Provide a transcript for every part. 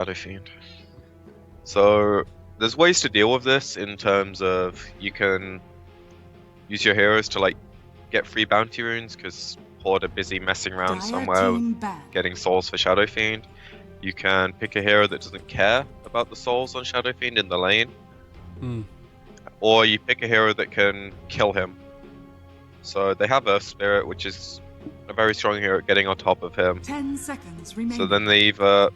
Shadow Fiend. So there's ways to deal with this in terms of you can use your heroes to like get free bounty runes because Horde are busy messing around somewhere getting souls for Shadow Fiend. You can pick a hero that doesn't care about the souls on Shadow Fiend in the lane. Or you pick a hero that can kill him. So they have Earth Spirit, which is a very strong hero at getting on top of him. 10 seconds remaining. So then they either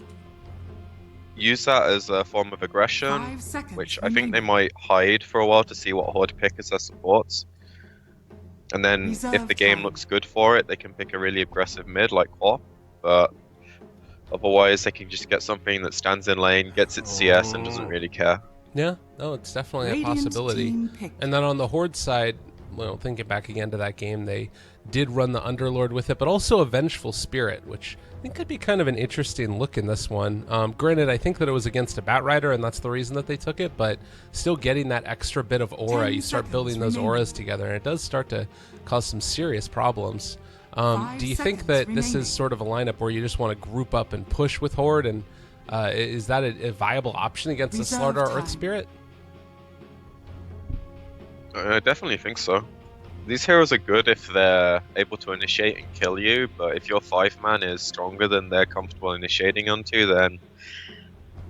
use that as a form of aggression, which I think they might hide for a while to see what Horde pick as their supports. And then if the game looks good for it, they can pick a really aggressive mid like Quap. But otherwise, they can just get something that stands in lane, gets its CS, and doesn't really care. Yeah, no, it's definitely a possibility. And then on the Horde side, well, thinking back again to that game, they did run the Underlord with it, but also a Vengeful Spirit, which I think could be kind of an interesting look in this one. Granted, I think that it was against a Batrider, and that's the reason that they took it, but still getting that extra bit of aura, you start building those auras together, and it does start to cause some serious problems. Do you think that this is sort of a lineup where you just want to group up and push with Horde, and is that a viable option against the Slardar Earth Spirit? I definitely think so. These heroes are good if they're able to initiate and kill you, but if your 5-man is stronger than they're comfortable initiating onto, then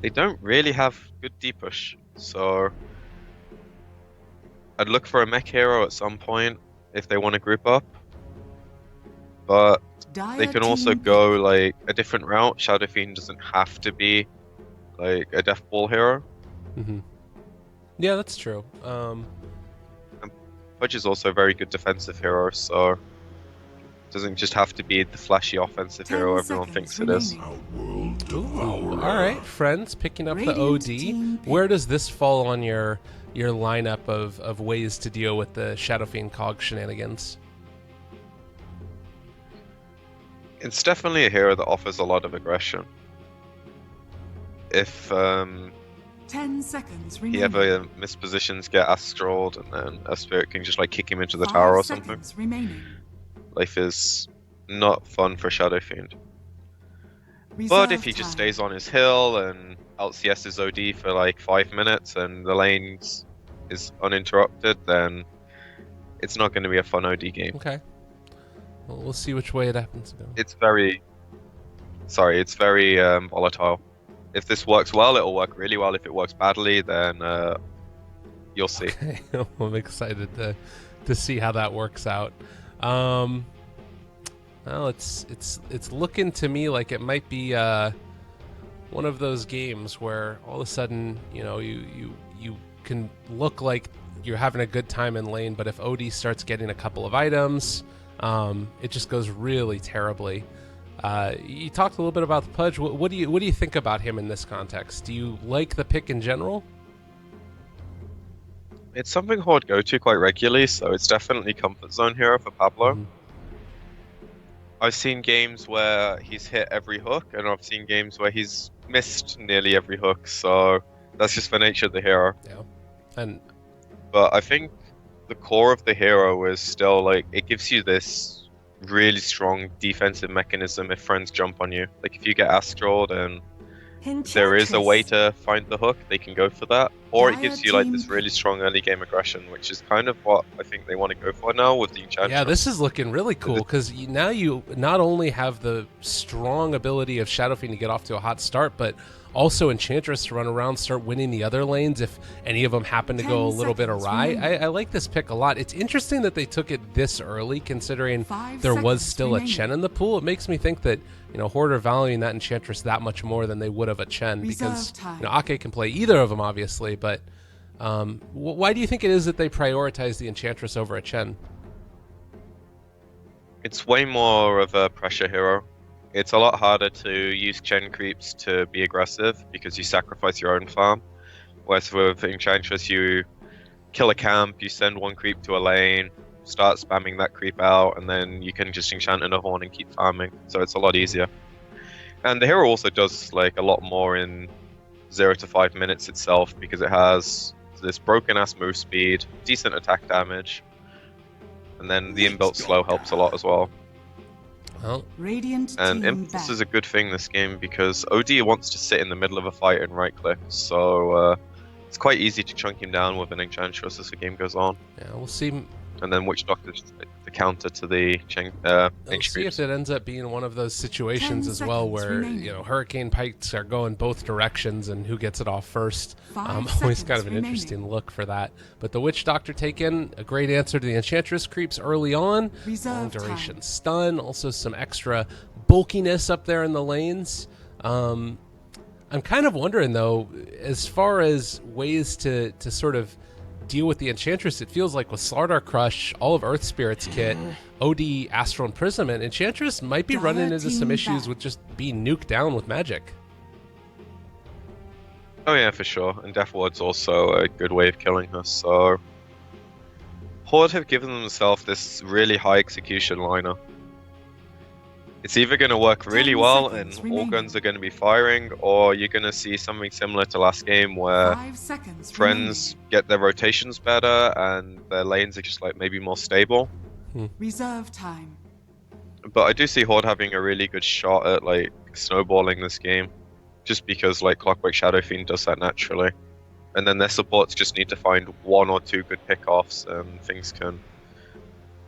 they don't really have good D-push. So I'd look for a mech hero at some point if they want to group up. But they can also go like a different route. Shadow Fiend doesn't have to be like a Death Ball hero. Yeah, that's true. Pudge is also a very good defensive hero, so it doesn't just have to be the flashy offensive hero everyone thinks it is. Alright, friends, picking up the OD. Where does this fall on your lineup of ways to deal with the Shadow Fiend Cog shenanigans? It's definitely a hero that offers a lot of aggression. If 10 seconds remaining. he ever mispositions, get astraled, and then a spirit can just like kick him into the tower or something. Life is not fun for Shadow Fiend. But if he just stays on his hill and out CS his OD for like 5 minutes and the lane is uninterrupted, then it's not going to be a fun OD game. Okay. Well, we'll see which way it happens to go. It's very volatile. If this works well, it'll work really well. If it works badly, then you'll see. Okay. I'm excited to see how that works out. Well, it's looking to me like it might be one of those games where all of a sudden, you can look like you're having a good time in lane, but if OD starts getting a couple of items, it just goes really terribly. You talked a little bit about the Pudge. What do you think about him in this context? Do you like the pick in general? It's something Horde go to quite regularly, so it's definitely comfort zone hero for Pablo. I've seen games where he's hit every hook, and I've seen games where he's missed nearly every hook, so that's just the nature of the hero. Yeah. But I think the core of the hero is still like, it gives you this really strong defensive mechanism if friends jump on you. Like if you get astraled and there is a way to find the hook, they can go for that. Or it gives you like this really strong early game aggression, which is kind of what I think they want to go for now with the Enchantress. Yeah, this is looking really cool because now you not only have the strong ability of Shadow Fiend to get off to a hot start, but also Enchantress to run around, start winning the other lanes if any of them happen to go a little bit awry. I like this pick a lot. It's interesting that they took it this early, considering there was still a Chen in the pool. It makes me think that Horde are valuing that Enchantress that much more than they would have a Chen, because Ake can play either of them, obviously. But why do you think it is that they prioritize the Enchantress over a Chen? It's way more of a pressure hero. It's a lot harder to use Chen creeps to be aggressive because you sacrifice your own farm. Whereas with Enchantress, you kill a camp, you send one creep to a lane, start spamming that creep out, and then you can just enchant in a horn and keep farming. So it's a lot easier. And the hero also does like a lot more in 0 to 5 minutes itself because it has this broken ass move speed, decent attack damage, and then the inbuilt slow helps a lot as well. Well, Radiant And team Impulse back. is a good thing this game because OD wants to sit in the middle of a fight and right click, so it's quite easy to chunk him down with an Enchantress as the game goes on. yeah, we'll see. And then Witch Doctor's the counter to the We'll Ancient see Creeps. if it ends up being one of those situations 10 as well seconds where, remaining. you know, Hurricane Pikes are going both directions and who gets it off first. 5 Always seconds kind of an remaining. interesting look for that. But the Witch Doctor taken, a great answer to the Enchantress creeps early on. Reserve Long duration time. stun, also some extra bulkiness up there in the lanes. I'm kind of wondering, though, as far as ways to sort of deal with the Enchantress, it feels like with Slardar Crush, all of Earth Spirit's kit, OD Astral Imprisonment, Enchantress might be running into some issues with just being nuked down with magic. Oh yeah, for sure. And Death Ward's also a good way of killing her, so... Horde have given themselves this really high execution liner. It's either going to work really 10 well seconds and all remaining. guns are going to be firing, or you're going to see something similar to last game where 5 seconds friends get their rotations better and their lanes are just like maybe more stable. remaining. Reserve time. But I do see Horde having a really good shot at like snowballing this game, just because like Clockwork Shadow Fiend does that naturally. And then their supports just need to find 1 or 2 good pickoffs and things can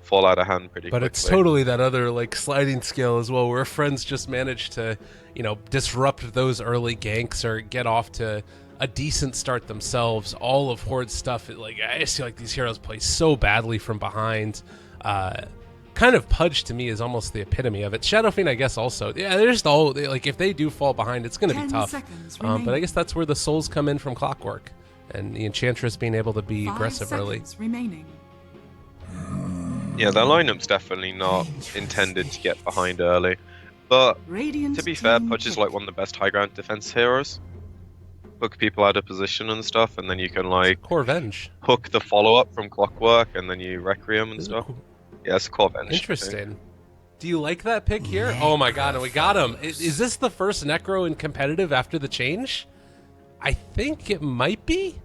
fall out of hand pretty But quickly. it's totally that other like sliding scale as well, where friends just manage to, you know, disrupt those early ganks or get off to a decent start themselves. All of Horde's stuff, like I just feel like these heroes play so badly from behind. Kind of Pudge to me is almost the epitome of it. Shadowfiend, I guess, also. Yeah, they're just all like if they do fall behind, it's going to be 10 tough. seconds But I remaining. guess that's where the souls come in from Clockwork, and the Enchantress being able to be 5 aggressive early. seconds remaining. Yeah, their lineup's definitely not intended to get behind early. But Radiant to be fair, team Pudge is pick. like one of the best high ground defense heroes. Hook people out of position and stuff, and then you can like Core Venge. hook the follow up from Clockwork, and then you Requiem and This is stuff. cool. Yeah, it's a core Venge. Interesting. Do you like that pick here? Oh my god, and we got him. Is this the first Necro in competitive after the change? I think it might be.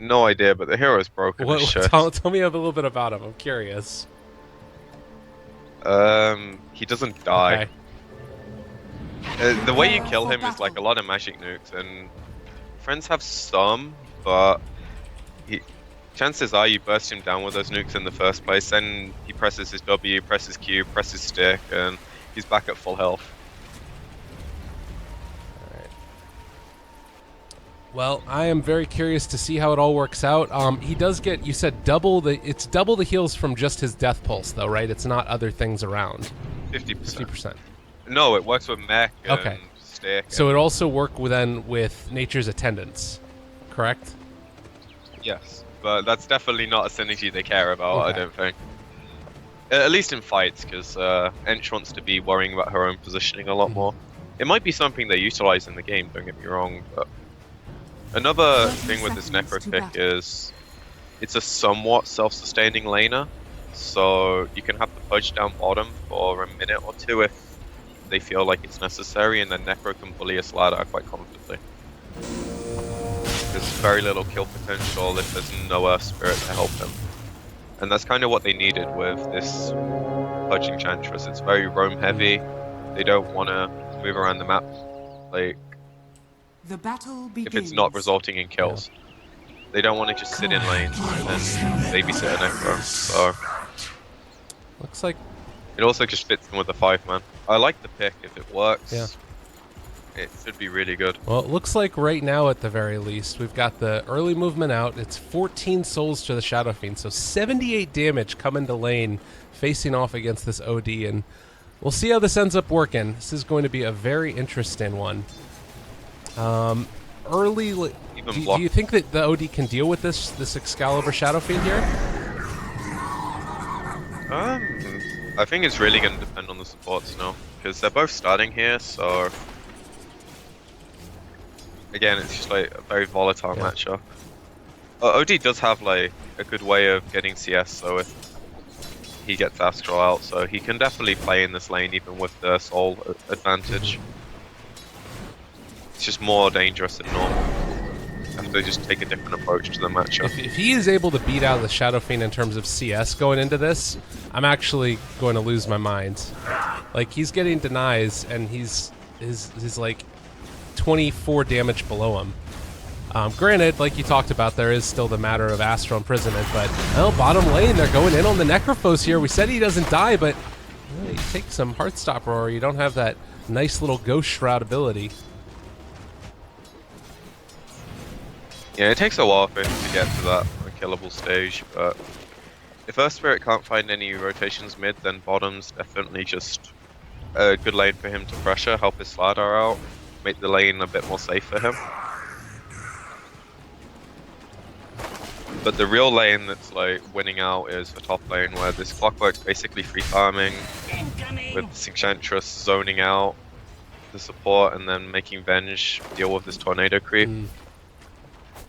No idea, but the hero's broken as shit. Tell me a little bit about him. I'm curious. He doesn't die. Okay. The way you kill him is like a lot of magic nukes, and friends have some, but chances are you burst him down with those nukes in the first place, then he presses his W, presses Q, presses stick, and he's back at full health. Well, I am very curious to see how it all works out. He does get, you said it's double the heals from just his death pulse, though, right? It's not other things around. 50%. 50%. No, it works with mech and Okay. stick. So it also work then with Nature's Attendants, correct? Yes, but that's definitely not a synergy they care about, I Okay. don't think. At least in fights, because Ench wants to be worrying about her own positioning a lot more. It might be something they utilize in the game, don't get me wrong, but... Another 30 thing with this seconds Necro to pick battle. is it's a somewhat self-sustaining laner, so you can have the Pudge down bottom for a minute or two if they feel like it's necessary, and then Necro can bully a Slardar quite confidently. There's very little kill potential if there's no Earth Spirit to help him. And that's kind of what they needed with this Pudge Enchantress. It's very roam heavy, they don't want to move around the map like The battle begins. if it's not resulting in kills. They don't want to just sit in lanes and then babysit a Necro. So Looks like it also just fits in with the 5-man. I like the pick if it works. Yeah. It should be really good. Well, it looks like right now, at the very least, we've got the early movement out. It's 14 souls to the Shadow Fiend, so 78 damage coming to lane, facing off against this OD, and we'll see how this ends up working. This is going to be a very interesting one. Early, do you think that the OD can deal with this Excalibur Shadow Fiend here? I think it's really going to depend on the supports now, because they're both starting here, so... Again, it's just like a very volatile matchup. OD does have like a good way of getting CS, so if he gets Astral out, so he can definitely play in this lane even with the soul advantage. It's just more dangerous than normal. have to just take a different approach to the matchup. If he is able to beat out the Shadow Fiend in terms of CS going into this, I'm actually going to lose my mind. Like, he's getting denies, and he's like 24 damage below him. Granted, like you talked about, there is still the matter of Astral Imprisonment, but, well, bottom lane, they're going in on the Necrophos here. We said he doesn't die, but you take some Heartstopper or you don't have that nice little Ghost Shroud ability. Yeah, it takes a while for him to get to that killable stage, but if Earth Spirit can't find any rotations mid, then bottom's definitely just a good lane for him to pressure, help his Slardar out, make the lane a bit more safe for him. But the real lane that's like winning out is the top lane, where this Clockwork's basically free farming, with Enchantress zoning out the support and then making Venge deal with this tornado creep.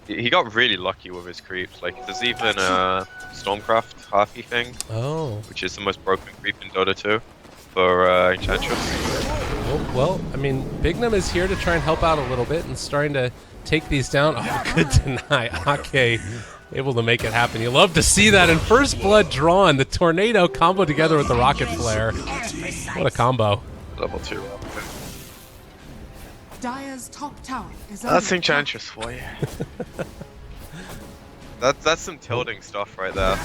He got really lucky with his creeps. Like, there's even a Stormcraft Harpy thing, which is the most broken creep in Dota 2 for Enchantress. Oh, well, I mean, Bignum is here to try and help out a little bit and starting to take these down. Oh, good deny. Ake able to make it happen. You love to see that. And first blood drawn. The tornado combo together with the rocket flare. What a combo. Level 2. Dire's top tower is That's Enchantress for you. That's some tilting stuff right there.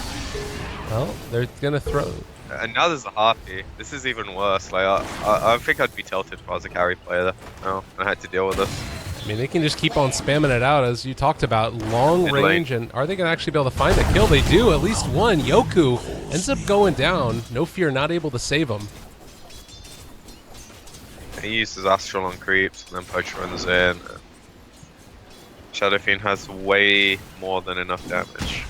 Well, they're gonna throw. And now there's a Harpy. This is even worse. Like, I think I'd be tilted if I was a carry player. No, I had to deal with this. I mean, they can just keep on spamming it out, as you talked about. Long range, and are they going to actually be able to find the kill? They do, at least one. Yoku ends up going down. No Fear not able to save him. He uses Astral on creeps, and then Poach runs in. Shadow Fiend has way more than enough damage.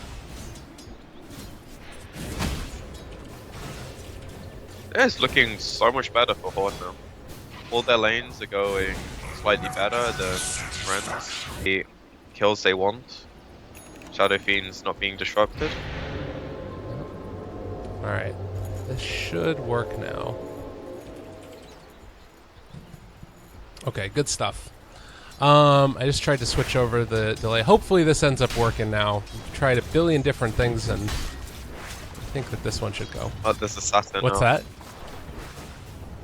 It's looking so much better for Horde now. All their lanes are going slightly better than friends. The kills they want. Shadow Fiend's not being disrupted. Alright. This should work now. Okay, good stuff. I just tried to switch over the delay. Hopefully this ends up working now. We've tried a billion different things, and I think that this one should go. Oh, there's Assassin. What's that?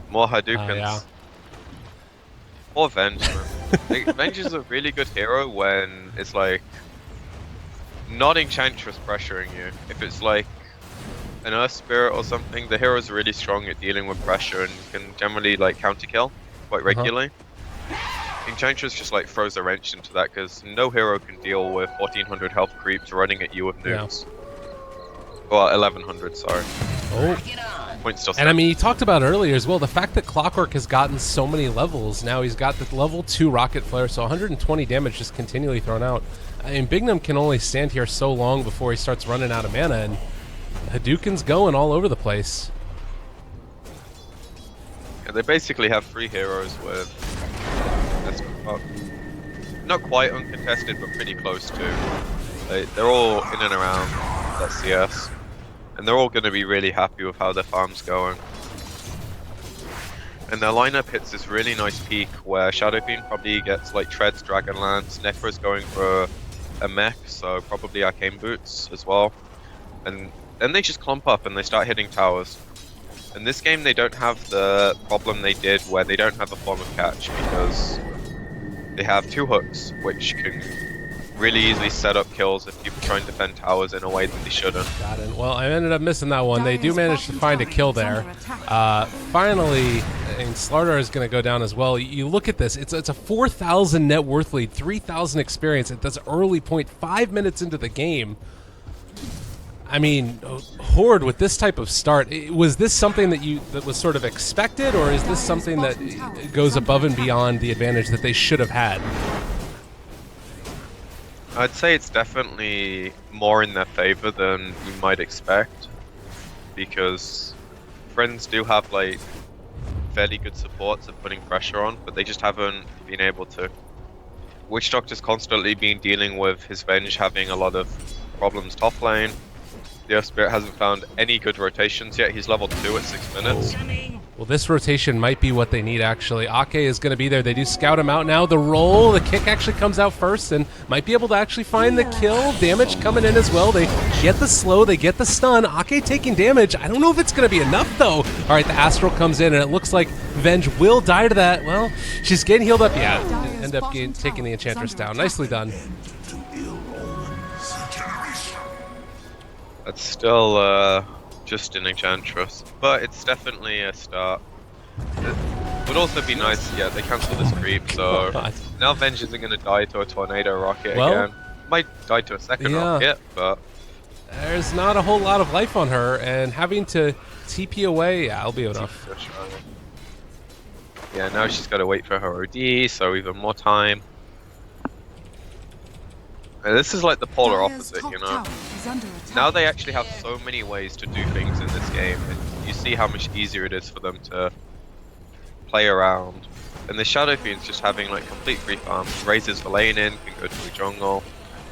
More Hadoukens. Yeah. Or Venge, man. Like, Venge is a really good hero when it's like not Enchantress pressuring you. If it's like an Earth Spirit or something, the hero's really strong at dealing with pressure and can generally like counter kill quite regularly. Enchantress just like throws a wrench into that because no hero can deal with 1400 health creeps running at you with nukes. Well, 1100, sorry. Oh. Point still and I mean, you talked about earlier as well, the fact that Clockwork has gotten so many levels. Now he's got the level 2 rocket flare, so 120 damage just continually thrown out. I mean, Bignum can only stand here so long before he starts running out of mana, and Hadouken's going all over the place. Yeah, they basically have 3 heroes with not quite uncontested, but pretty close to. They're all in and around that CS. And they're all going to be really happy with how their farm's going. And their lineup hits this really nice peak where Shadow Fiend probably gets like Treads, Dragonlance, Necro's going for a mech, so probably Arcane Boots as well. And then they just clump up and they start hitting towers. In this game they don't have the problem they did where they don't have a form of catch, because they have 2 hooks which can really easily set up kills if people try and defend towers in a way that they shouldn't. Got it. Well, I ended up missing that one. They do manage to find a kill there. Finally, and Slardar is going to go down as well. You look at this. It's a 4,000 net worth lead, 3,000 experience at this early point, 5 minutes into the game. I mean, Horde with this type of start, was this something that was sort of expected, or is this something that goes above and beyond the advantage that they should have had? I'd say it's definitely more in their favor than you might expect, because friends do have like fairly good supports of putting pressure on, but they just haven't been able to. Witch Doctor's constantly been dealing with his Venge having a lot of problems top lane. The Earth Spirit hasn't found any good rotations yet. He's level 2 at 6 minutes. Well, this rotation might be what they need, actually. Ake is going to be there. They do scout him out now. The roll, the kick actually comes out first and might be able to actually find the kill. Damage coming in as well. They get the slow, they get the stun. Ake taking damage. I don't know if it's going to be enough, though. All right, the Astral comes in, and it looks like Venge will die to that. Well, she's getting healed up. Yeah, end up taking the Enchantress down. Nicely done. That's still just an Enchantress, but it's definitely a start. It would also be nice, yeah, they cancel this creep, so now Venge isn't going to die to a Tornado Rocket again. Might die to a second rocket, but... There's not a whole lot of life on her, and having to TP away, yeah, I'll be enough. Yeah, now she's got to wait for her OD, so even more time. And this is like the polar opposite, you know? Now they actually have so many ways to do things in this game, and you see how much easier it is for them to play around. And the Shadow Fiend's just having like complete free farm. Raises the lane in, can go to the jungle,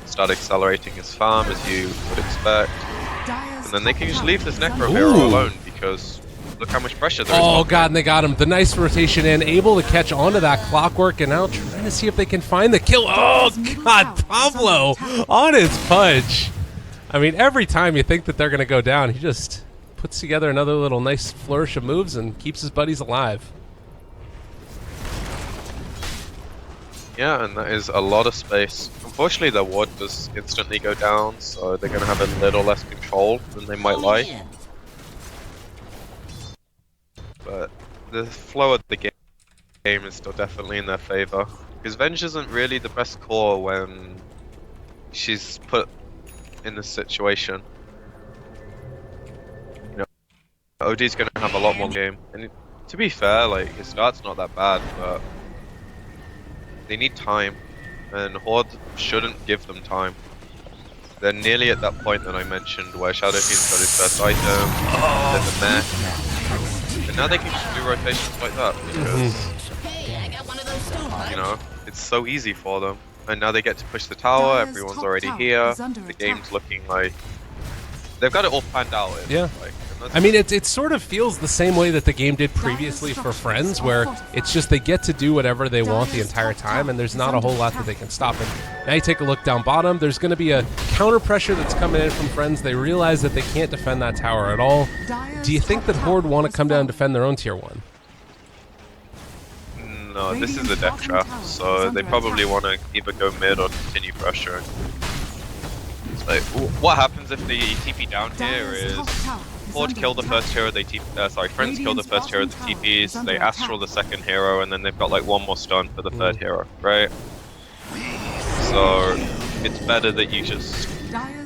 start accelerating his farm as you would expect. And then they can just leave this Necro hero alone because look how much pressure there is. Oh god, and they got him. The nice rotation in, able to catch onto that clockwork, and now trying to see if they can find the kill. Oh god, Pablo on his punch. I mean, every time you think that they're going to go down, he just puts together another little nice flourish of moves and keeps his buddies alive. Yeah, and that is a lot of space. Unfortunately, their ward does instantly go down, so they're going to have a little less control than they might like. But the flow of the game is still definitely in their favor. Because Venge isn't really the best core when she's put in this situation. You know, OD's going to have a lot more game. And to be fair, like, his start's not that bad, but they need time. And Horde shouldn't give them time. They're nearly at that point that I mentioned where Shadow Fiend's got his first item, then the mech. And now they can just do rotations like that because, you know, it's so easy for them. And now they get to push the tower, everyone's already here, the game's looking like... They've got it all planned out. Yeah. Like, I mean, it sort of feels the same way that the game did previously for Friends, where it's just they get to do whatever they want the entire time, and there's not a whole lot that they can stop. And now you take a look down bottom, there's going to be a counter pressure that's coming in from Friends. They realize that they can't defend that tower at all. Do you think that Horde want to come down and defend their own tier 1? No, this is a death trap, so they probably want to either go mid or continue pressuring. It's like, what happens if the TP down here is Horde kill the first hero, they Friends kill the first hero, the TPs, they Astral the second hero, and then they've got like one more stun for the third hero, right? So it's better that you just...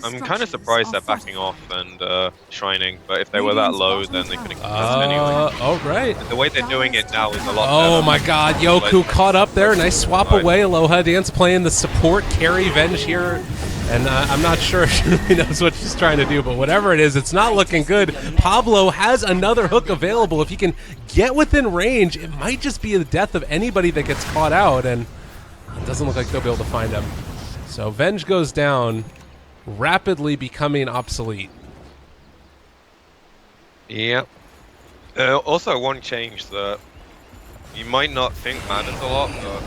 I'm kind of surprised they're backing off and shrining, but if they were that low, then they couldn't contest anyway. Oh, right. And the way they're doing it now is a lot better. Oh my god, Yoku caught up there. Nice swap away. Aloha Dance playing the support carry Venge here. And I'm not sure if she really knows what she's trying to do, but whatever it is, it's not looking good. Pablo has another hook available. If he can get within range, it might just be the death of anybody that gets caught out, and it doesn't look like they'll be able to find him. So Venge goes down, rapidly becoming obsolete. Yep. Also, one change that you might not think matters a lot, but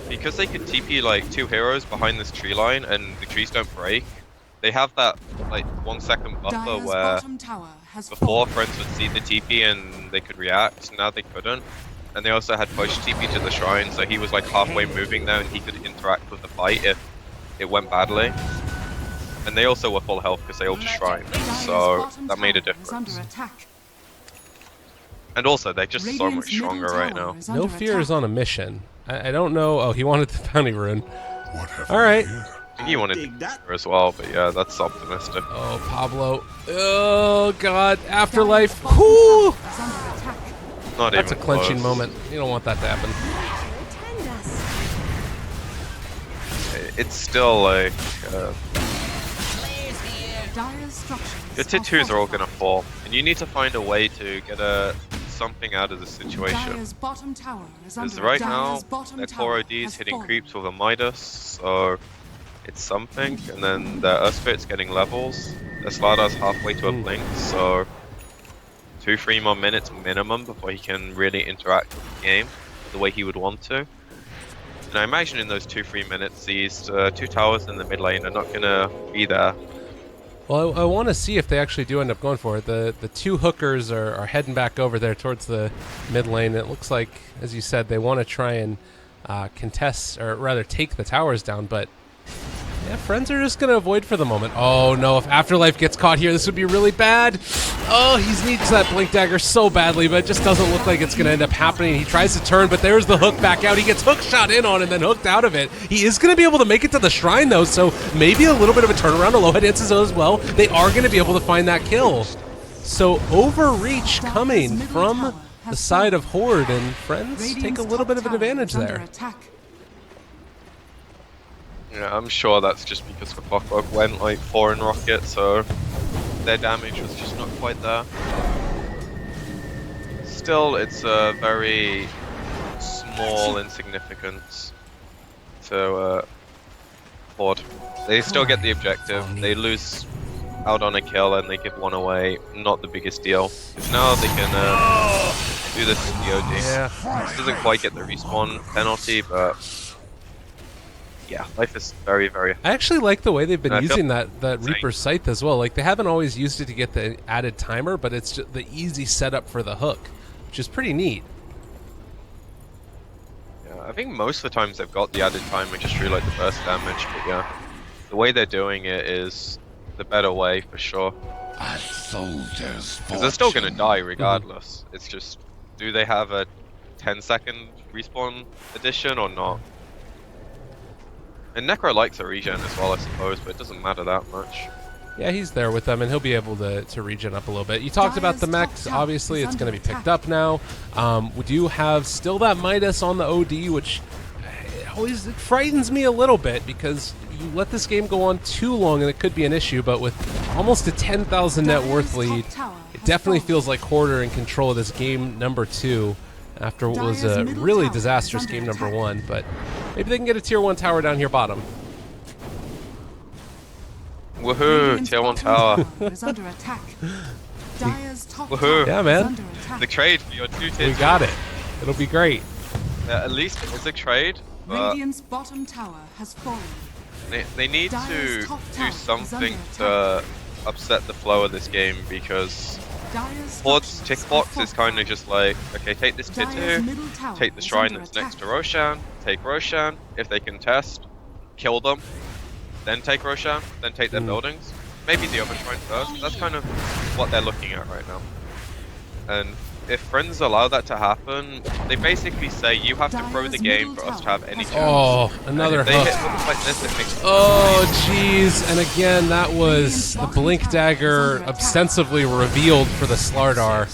because they can TP like 2 heroes behind this tree line and the trees don't break, they have that like 1 second buffer where before Friends would see the TP and they could react, now they couldn't. And they also had push TP to the shrine, so he was like halfway moving there and he could interact with the fight if it went badly. And they also were full health because they all just shrine, so that made a difference. And also, they're just so much stronger right now. No Fear is on a mission. I don't know. Oh, he wanted the bounty rune. Alright. I think he wanted her as well, but yeah, that's optimistic. Oh, Pablo. Oh, God. Afterlife. Whoo! Not That's a even clenching close. moment. You don't want that to happen. It's still like... your tier 2s are all gonna fall, and you need to find a way to get something out of the situation. Because right now, their core OD's hitting creeps with a Midas, so it's something, and then their Earth Spirit's getting levels. Their Slaughter's halfway to a Blink, so 2-3 more minutes minimum before he can really interact with the game the way he would want to. And I imagine in those 2-3 minutes, these 2 towers in the mid lane are not going to be there. Well, I want to see if they actually do end up going for it. The 2 hookers are heading back over there towards the mid lane. It looks like, as you said, they want to try and contest, or rather take the towers down, but yeah, Friends are just going to avoid for the moment. Oh no, if Afterlife gets caught here, this would be really bad. Oh, he needs that Blink Dagger so badly, but it just doesn't look like it's going to end up happening. He tries to turn, but there's the hook back out. He gets hook shot in on and then hooked out of it. He is going to be able to make it to the shrine, though, so maybe a little bit of a turnaround. Aloha dances as well. They are going to be able to find that kill. So overreach coming from the side of Horde, and Friends take a little bit of an advantage there. Yeah, I'm sure that's just because the Clockwork went like 4 in rocket, so their damage was just not quite there. Still, it's a very small insignificance to Horde. They still get the objective, they lose out on a kill and they give 1 away, not the biggest deal. Because now they can do this with the OD. Yeah. This doesn't quite get the respawn penalty, but yeah, life is very, very hard. I actually like the way they've been using that Reaper Scythe as well. Like, they haven't always used it to get the added timer, but it's just the easy setup for the hook, which is pretty neat. Yeah, I think most of the times they've got the added timer just through like the burst damage, but yeah, the way they're doing it is the better way for sure. Because they're still going to die regardless. It's just, do they have a 10-second respawn addition or not? And Necro likes a regen as well, I suppose, but it doesn't matter that much. Yeah, he's there with them, and he'll be able to regen up a little bit. You talked about the mechs. Obviously, it's going to be picked up now. We do have still that Midas on the OD, which always frightens me a little bit, because you let this game go on too long and it could be an issue, but with almost a 10,000 net worth lead, it definitely feels like Horde are in control of this game number 2 after what was a really disastrous game number 1, but maybe they can get a tier 1 tower down here bottom. Woohoo, tier 1 tower. Woohoo. Yeah, man. The trade for your 2 tier. We got it. It'll be great. Yeah, at least it's a trade, but Radiant's bottom tower has fallen. They need to do something to upset the flow of this game, because Horde's tick box is kind of just like, okay, take this tier 2, take the shrine that's next to Roshan, take Roshan, if they contest, kill them, then take Roshan, then take their buildings, maybe the other shrine first. That's kind of what they're looking at right now. And if Friends allow that to happen, they basically say you have to throw the game for us to have any chance. Oh, another hook. Hit hooks like this, it makes Oh, jeez. And again, that was the Blink Dagger ostensibly revealed for the Slardar.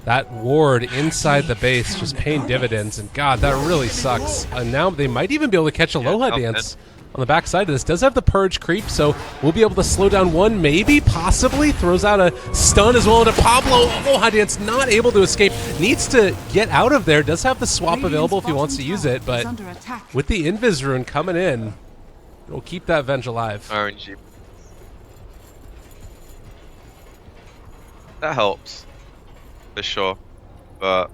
That ward inside the base just paying dividends, and God, that really sucks. And now they might even be able to catch Aloha Dance on the back side of this. Does have the Purge creep, so we'll be able to slow down 1, maybe, possibly. Throws out a stun as well into Pablo. Aloha Dance not able to escape. Needs to get out of there. Does have the swap available if he wants to use it, but with the Invis rune coming in, we'll keep that Venge alive. RNG. That helps, for sure, but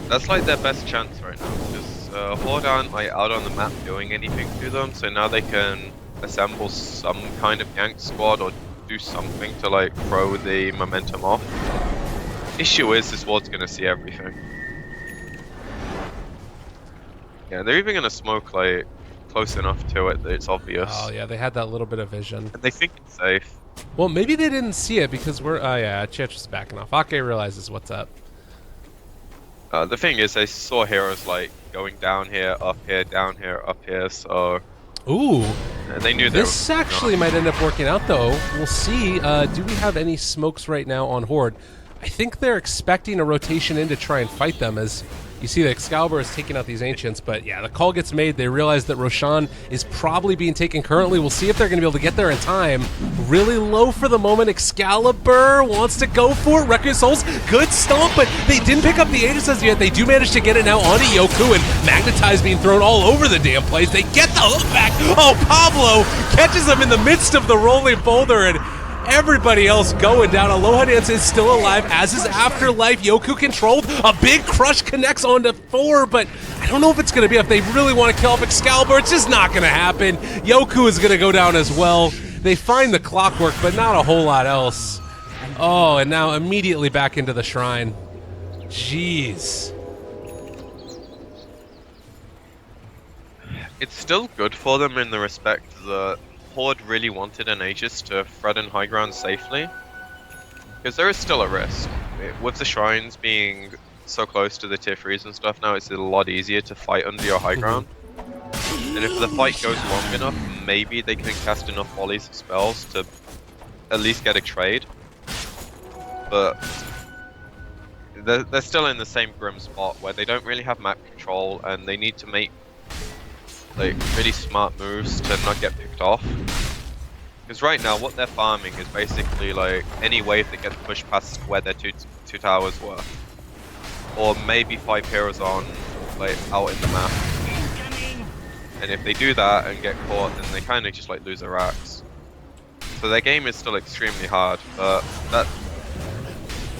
that's like their best chance right now, because Horde aren't like out on the map doing anything to them, so now they can assemble some kind of gank squad or do something to like throw the momentum off. Issue is, this ward's gonna see everything. Yeah, they're even gonna smoke like close enough to it that it's obvious. Oh yeah, they had that little bit of vision. And they think it's safe. Well, maybe they didn't see it because we're... Oh yeah, Chich is backing off. Ake realizes what's up. The thing is, they saw heroes like going down here, up here, down here, up here, so... Ooh. They knew this actually might end up working out, though. We'll see. Do we have any smokes right now on Horde? I think they're expecting a rotation in to try and fight them, as you see that Excalibur is taking out these Ancients, but yeah, the call gets made. They realize that Roshan is probably being taken currently. We'll see if they're going to be able to get there in time. Really low for the moment. Excalibur wants to go for it. Requiem Souls, good stomp, but they didn't pick up the Aegis as yet. They do manage to get it now onto Yoku, and Magnetize being thrown all over the damn place. They get the hook back. Oh, Pablo catches him in the midst of the rolling boulder, and Everybody else going down. Aloha Dance is still alive, as is Afterlife. Yoku controlled. A big crush connects onto 4, but I don't know if it's going to be if they really want to kill off Excalibur. It's just not going to happen. Yoku is going to go down as well. They find the clockwork, but not a whole lot else. Oh, and now immediately back into the shrine. Jeez. It's still good for them in the respect that Horde really wanted an Aegis to threaten high ground safely, because there is still a risk. With the shrines being so close to the tier 3s and stuff now, it's a lot easier to fight under your high ground. And if the fight goes long enough, maybe they can cast enough volleys of spells to at least get a trade. But they're still in the same grim spot where they don't really have map control and they need to make like really smart moves to not get picked off. Because right now what they're farming is basically like any wave that gets pushed past where their two towers were. Or maybe 5 heroes on like out in the map. And if they do that and get caught, then they kind of just like lose their racks. So their game is still extremely hard, but that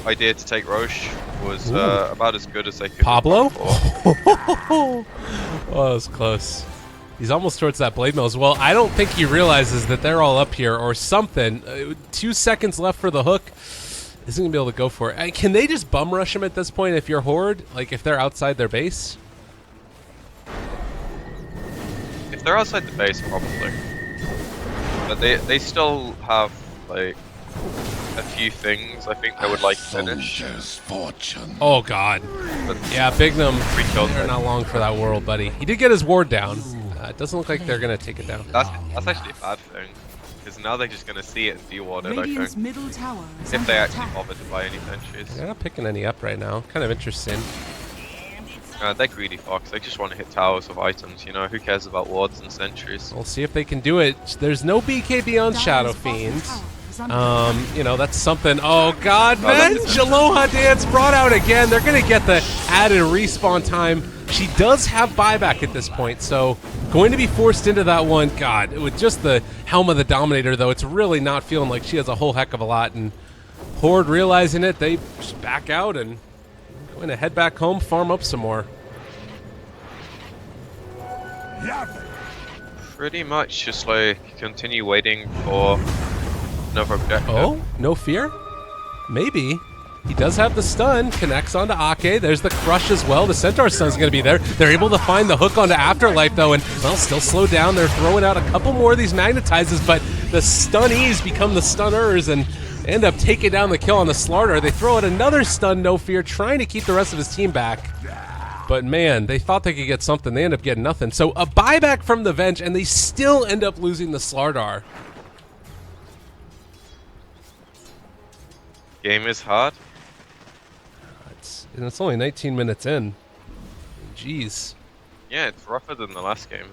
idea to take Roche was about as good as they could. Pablo? Oh, that was close. He's almost towards that blade mill as well. I don't think he realizes that they're all up here or something. 2 seconds left for the hook. Isn't going to be able to go for it. Can they just bum rush him at this point if you're Horde? Like if they're outside their base? If they're outside the base, probably. But they still have like a few things I think they would like to finish. Oh god. But yeah, Bignum, killed they're not long for that world, buddy. He did get his ward down. It doesn't look like they're going to take it down. That's actually a bad thing. Because now they're just going to see it and de-ward it, I think. Middle tower If they actually bother to buy any sentries. They're not picking any up right now. Kind of interesting. They're greedy fox. They just want to hit towers with items, you know. Who cares about wards and sentries? We'll see if they can do it. There's no BKB on Shadow Fiend. You know, that's something. Oh god, Venge! Aloha Dance brought out again. They're going to get the added respawn time. She does have buyback at this point, so going to be forced into that one. God, with just the Helm of the Dominator, though, it's really not feeling like she has a whole heck of a lot. And Horde realizing it, they just back out and going to head back home, farm up some more. Pretty much just like continue waiting for another objective. Oh, no fear? Maybe. He does have the stun, connects onto Ake. There's the crush as well. The Centaur stun's going to be there. They're able to find the hook onto Afterlife, though, and, well, still slow down. They're throwing out a couple more of these magnetizes, but the stunnies become the stunners and end up taking down the kill on the Slarter. They throw out another stun, no fear, trying to keep the rest of his team back. But, man, they thought they could get something. They end up getting nothing. So a buyback from the Venge, and they still end up losing the Slardar. Game is hard. And it's only 19 minutes in. Jeez. Yeah, it's rougher than the last game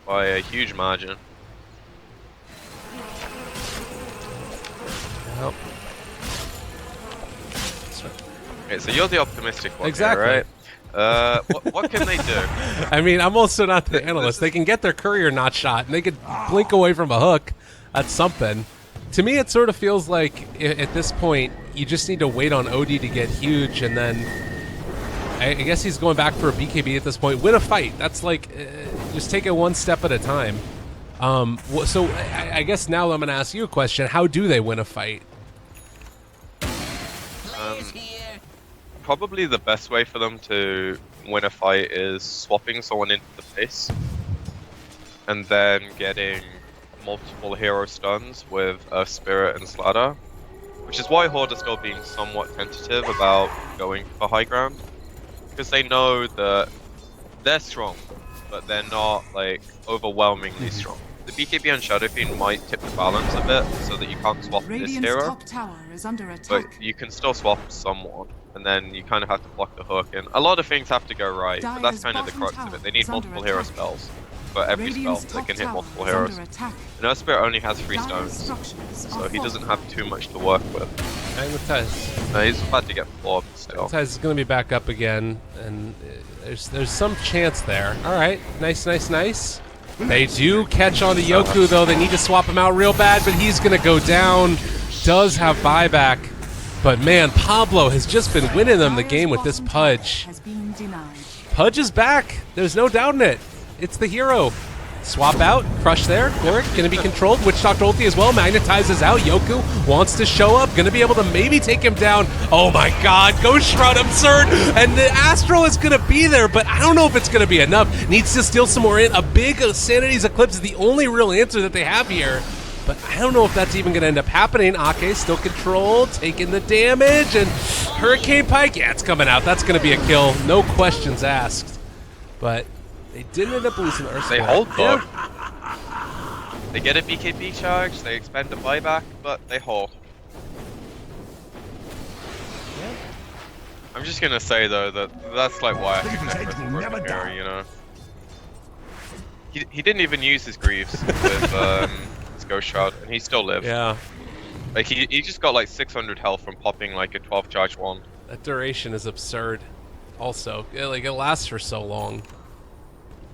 by a huge margin. Yep. Okay, so you're the optimistic one, exactly. Here, right? What can they do? I mean, I'm also not the analyst. They can get their courier not shot, and they could blink away from a hook. That's something. To me, it sort of feels like at this point, you just need to wait on OD to get huge, and then I guess he's going back for a BKB at this point. Win a fight. That's like, just take it one step at a time. So I guess now I'm going to ask you a question. How do they win a fight? Probably the best way for them to win a fight is swapping someone into the base, and then getting multiple hero stuns with Spirit and Sladder, which is why Horde are still being somewhat tentative about going for high ground, because they know that they're strong, but they're not like overwhelmingly strong. The BKB on Shadow Fiend might tip the balance a bit, so that you can't swap this hero, top tower is under attack. but you can still swap someone, and then you kind of have to block the hook, and a lot of things have to go right, but that's kind of the crux of it. They need multiple hero spells. For every spell, they can hit multiple heroes. And Spirit only has 3 stones, so he doesn't have too much to work with. Magnetize. He's about to get floored still. Magnetize is going to be back up again, and there's some chance there. All right, nice, nice, nice. They do catch on to Yoku, though. They need to swap him out real bad, but he's going to go down. does have buyback, but man, Pablo has just been winning them the game with this Pudge. Pudge is back. There's no doubting it. It's the hero. Swap out, crush there. Goric gonna be controlled. Witch Doctor ulti as well. Magnetizes out. Yoku wants to show up. Gonna be able to maybe take him down. Oh my god, Ghost Shroud absurd. And the Astral is gonna be there, but I don't know if it's gonna be enough. Needs to steal some more in. A big Sanity's Eclipse is the only real answer that they have here. But I don't know if that's even gonna end up happening. Ake still controlled, taking the damage, and Hurricane Pike, yeah, it's coming out. That's gonna be a kill. No questions asked. But they didn't end up losing the Earth. They hold though. They get a BKB charge, they expend a buyback, but they hold. Yeah. I'm just gonna say though that that's like why I think never hero, you know. He didn't even use his Greaves with his Ghost Shroud, and he still lived. Yeah. Like he just got like 600 health from popping like a 12 charge wand. That duration is absurd. Also, like it lasts for so long.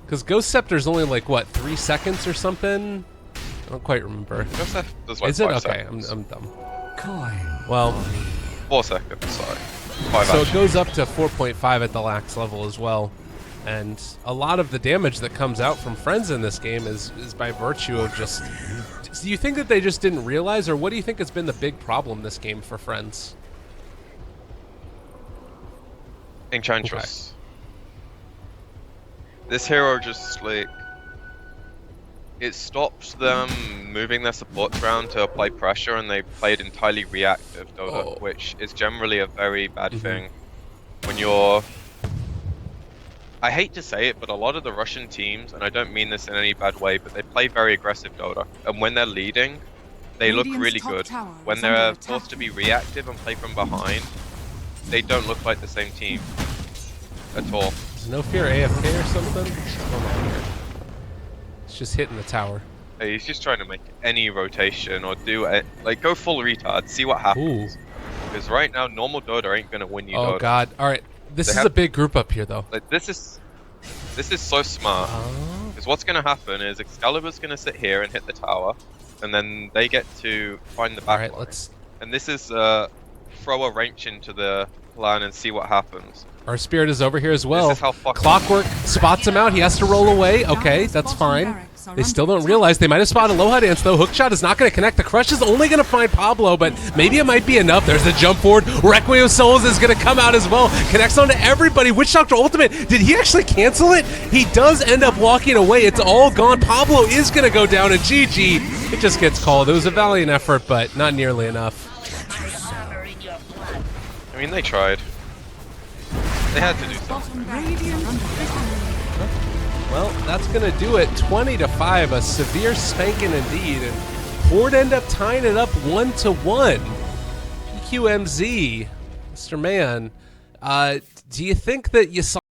Because Ghost Scepter's only like what, 3 seconds or something? I don't quite remember. Ghost Scepter's like is it? 5 Okay, seconds. I'm dumb. Well, 4 seconds, sorry. 5 so actually. it goes up to 4.5 at the lax level as well. And a lot of the damage that comes out from friends in this game is by virtue of just... Do you think that they just didn't realize, or what do you think has been the big problem this game for friends? Enchantress. Okay. This hero just like... It stopped them moving their supports around to apply pressure, and they played entirely reactive Dota, which is generally a very bad thing. When you're... I hate to say it, but a lot of the Russian teams, and I don't mean this in any bad way, but they play very aggressive Dota. And when they're leading, they look really good. When they're forced to be reactive and play from behind, they don't look like the same team at all. Is No Fear AFK or something? It's just hitting the tower. Hey, he's just trying to make any rotation or do it. Like, go full retard, see what happens. Because right now, normal Dota ain't gonna win you Dota. Oh god, alright. This is a big group up here, though. Like, this is so smart. Because what's going to happen is Excalibur's going to sit here and hit the tower, and then they get to find the back line. And this is throw a wrench into the plan and see what happens. Our Spirit is over here as well. This is how Clockwork spots him out. He has to roll away. Okay, that's fine. They still don't realize they might have spotted Aloha Dance, though. Hookshot is not going to connect. The Crush is only going to find Pablo, but maybe it might be enough. There's the jump forward. Requiem of Souls is going to come out as well. Connects onto everybody. Witch Doctor Ultimate. Did he actually cancel it? He does end up walking away. It's all gone. Pablo is going to go down, and GG. It just gets called. It was a valiant effort, but not nearly enough. I mean, they tried. They had to do something. Well, that's going to do it. 20-5, a severe spanking indeed. And Horde end up tying it up 1-1. PQMZ, Mr. Man, do you think that you saw